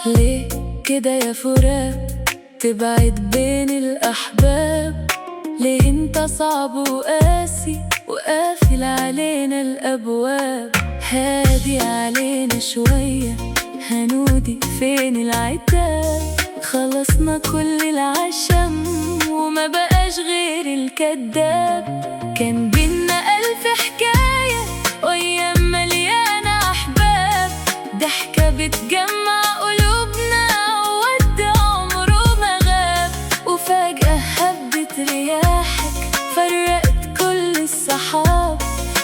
ليه كده يا فراق تبعد بين الأحباب؟ ليه انت صعب وقاسي وقافل علينا الأبواب؟ هادي علينا شوية هنودي فين العتاب؟ خلصنا كل العشم وما بقاش غير الكداب. كان بينا ألف حكاية وأيام مليانة أحباب، ضحكة بتجمع قلوبنا وود عمره ما غاب. وفجأة هبت رياحك فرقت كل الصحاب،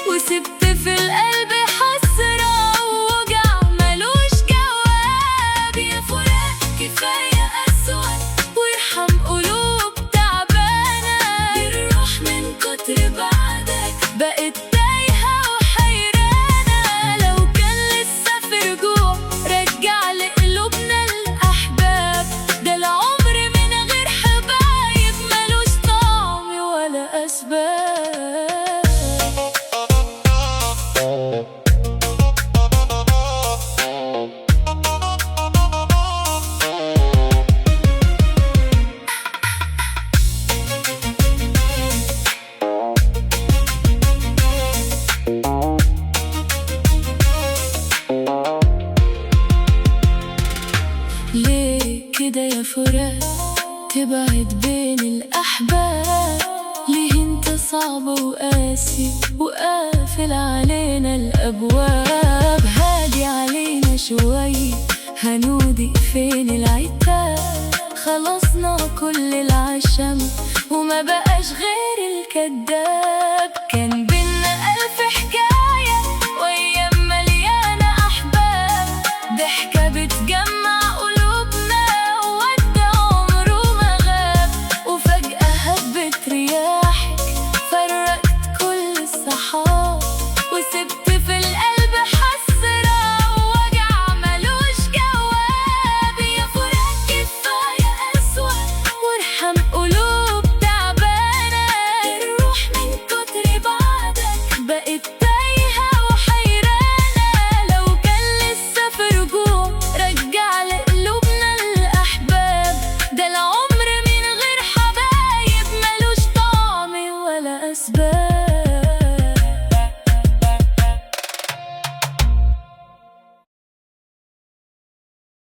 وسبت في القلب حسرة ووجع ملوش جواب. يا فراق كفاية قسوة وارحم قلوب تعبانة، الروح من كتر بعدك بقت تايهة وحيرانة. لو كان لسه في رجوع رجع لقلوبنا الأحباب، ده العمر من غير حبايب ملوش طعم ولا أسباب. ليه كده يا فراق تبعد بين الأحباب؟ ليه انت صعب وقاسي وقافل علينا الأبواب؟ هادي علينا شوي هنودي فين العتاب؟ خلصنا كل العشم وما بقاش غير الكداب. كان بينا ألف حكاية